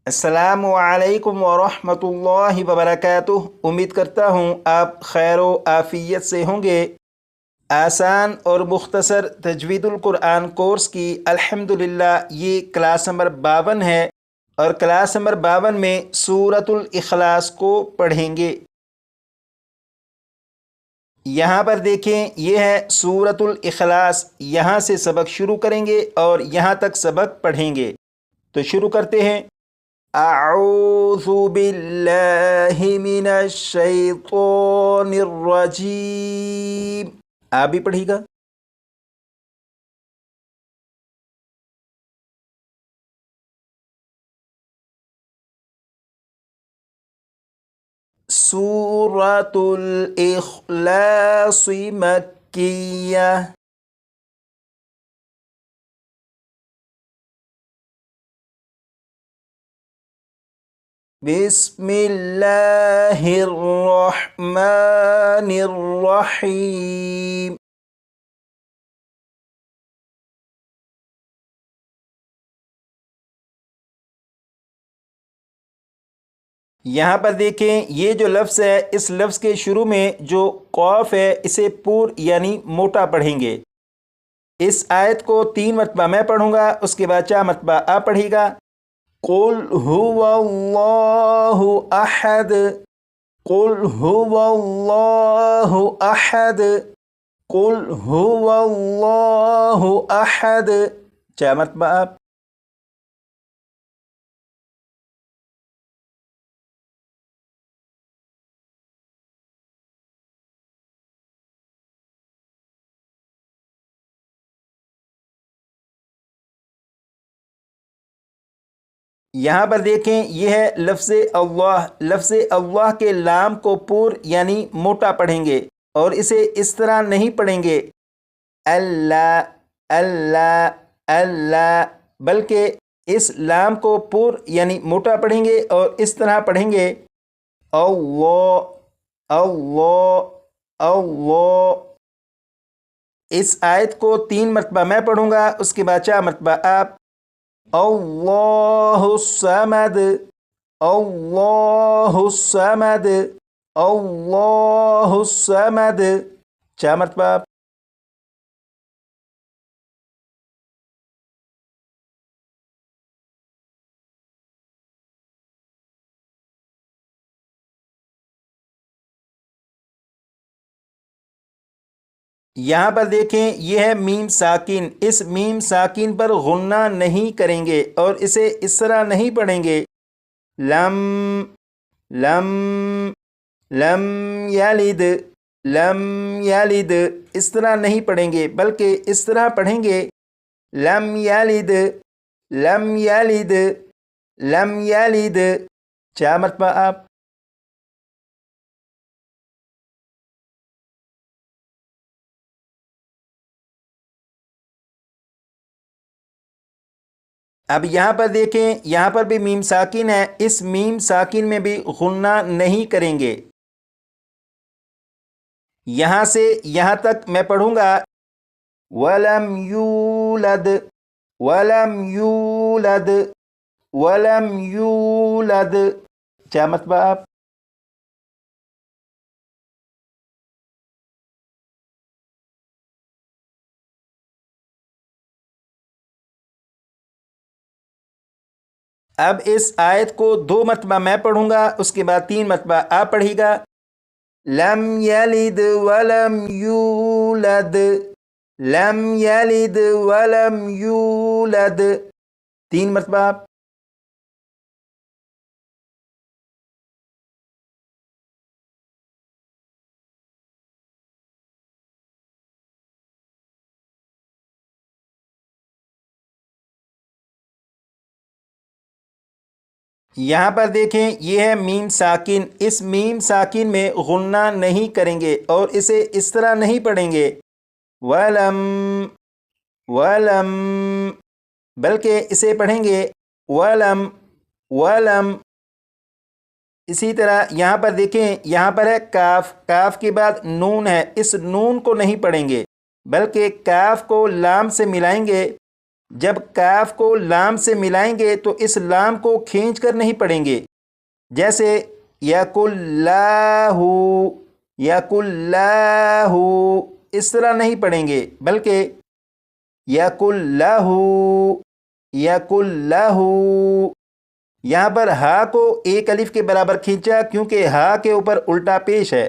السلام علیکم ورحمۃ اللہ وبرکاتہ۔ امید کرتا ہوں آپ خیر و عافیت سے ہوں گے۔ آسان اور مختصر تجوید القرآن کورس کی الحمدللہ یہ کلاس نمبر 52 ہے، اور کلاس نمبر 52 میں سورۃ الاخلاص کو پڑھیں گے۔ یہاں پر دیکھیں، یہ ہے سورۃ الاخلاص۔ یہاں سے سبق شروع کریں گے اور یہاں تک سبق پڑھیں گے۔ تو شروع کرتے ہیں۔ اعوذ باللہ من الشیطان الرجیم۔ آپ بھی پڑھیے گا۔ سورۃ الاخلاص مکیہ۔ بسم اللہ الرحمن الرحیم۔ یہاں پر دیکھیں، یہ جو لفظ ہے، اس لفظ کے شروع میں جو قاف ہے اسے پور یعنی موٹا پڑھیں گے۔ اس آیت کو 3 مرتبہ میں پڑھوں گا، اس کے بعد 4 مرتبہ آپ پڑھیے گا۔ قل هو اللہ احد، قل هو اللہ احد، قل هو اللہ احد، 4 مرتبہ آپ۔ یہاں پر دیکھیں، یہ ہے لفظ اللہ۔ لفظ اللہ کے لام کو پور یعنی موٹا پڑھیں گے، اور اسے اس طرح نہیں پڑھیں گے اللہ اللہ اللہ، بلکہ اس لام کو پور یعنی موٹا پڑھیں گے اور اس طرح پڑھیں گے اللہ اللہ اللہ۔ اس آیت کو 3 مرتبہ میں پڑھوں گا، اس کے بعد 4 مرتبہ آپ۔ اللہ الصمد، اللہ الصمد، اللہ الصمد، 4 مرتبہ آپ۔ یہاں پر دیکھیں، یہ ہے میم ساکن۔ اس میم ساکن پر غنہ نہیں کریں گے اور اسے اس طرح نہیں پڑھیں گے لم لم لم یلد لم یلد، اس طرح نہیں پڑھیں گے، بلکہ اس طرح پڑھیں گے لم یلد لم یلد لم یلد، 4 مرتبہ آپ۔ اب یہاں پر دیکھیں، یہاں پر بھی میم ساکن ہے، اس میم ساکن میں بھی غنہ نہیں کریں گے۔ یہاں سے یہاں تک میں پڑھوں گا وَلَمْ يُولَدْ وَلَمْ يُولَدْ وَلَمْ يُولَدْ، 4 مرتبہ آپ۔ اب اس آیت کو 2 مرتبہ میں پڑھوں گا، اس کے بعد 3 مرتبہ آپ پڑھیے گا لم یلد ولم یولد لم یلد ولم یولد، 3 مرتبہ آپ۔ یہاں پر دیکھیں، یہ ہے میم ساکن۔ اس میم ساکن میں غنہ نہیں کریں گے اور اسے اس طرح نہیں پڑھیں گے ولم ولم، بلکہ اسے پڑھیں گے ولم ولم۔ اسی طرح یہاں پر دیکھیں، یہاں پر ہے کاف، کاف کے بعد نون ہے، اس نون کو نہیں پڑھیں گے، بلکہ کاف کو لام سے ملائیں گے جب کاف کو لام سے ملائیں گے تو اس لام کو کھینچ کر نہیں پڑھیں گے، جیسے یک اللہ، یک اللہ، اس طرح نہیں پڑھیں گے، بلکہ یک اللہ، یک اللہ۔ یہاں پر ہا کو ایک الف کے برابر کھینچا کیونکہ ہا کے اوپر الٹا پیش ہے۔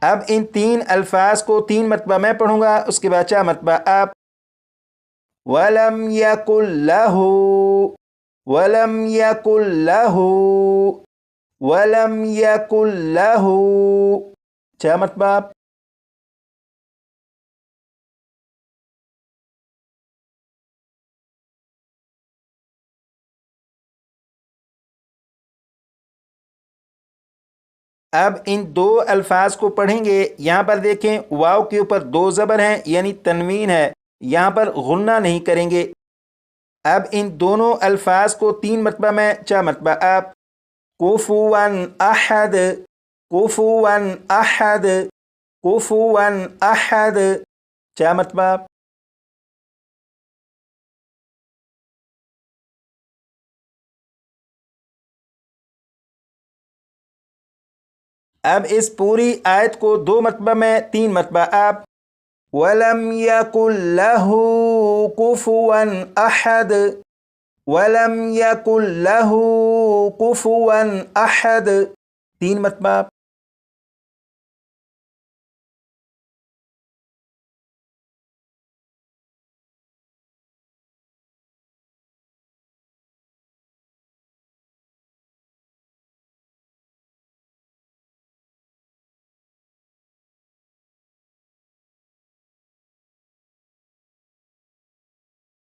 اب ان تین الفاظ کو 3 مرتبہ میں پڑھوں گا، اس کے بعد 4 مرتبہ آپ۔ وَلَمْ يَكُنْ لَهُ، وَلَمْ يَكُنْ لَهُ، وَلَمْ يَكُنْ لَهُ، 4 مرتبہ آپ۔ اب ان 2 الفاظ کو پڑھیں گے، یہاں پر دیکھیں واو کے اوپر 2 زبر ہیں یعنی تنوین ہے، یہاں پر غنہ نہیں کریں گے۔ اب ان دونوں الفاظ کو 3 مرتبہ میں 4 مرتبہ آپ۔ کفواً احد، کفواً احد، کفواً احد، 4 مرتبہ آپ۔ اب اس پوری آیت کو 2 مرتبہ میں 3 مرتبہ آپ۔ وَلَمْ يَكُنْ لَهُ كُفُوًا أَحَدٌ، وَلَمْ يَكُنْ لَهُ كُفُوًا أَحَدٌ، 3 مرتبہ آپ۔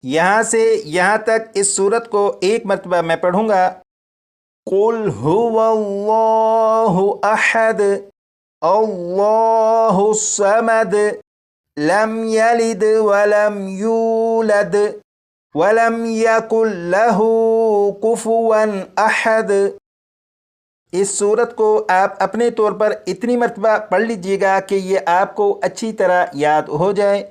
یہاں سے یہاں تک اس سورت کو 1 مرتبہ میں پڑھوں گا۔ قُلْ هُوَ اللَّهُ أَحَدٌ اللَّهُ الصَّمَدُ لَمْ يَلِدْ وَلَمْ يُولَدْ وَلَمْ يَكُنْ لَهُ كُفُوًا أَحَدٌ۔ اس سورت کو آپ اپنے طور پر اتنی مرتبہ پڑھ لیجئے گا کہ یہ آپ کو اچھی طرح یاد ہو جائے۔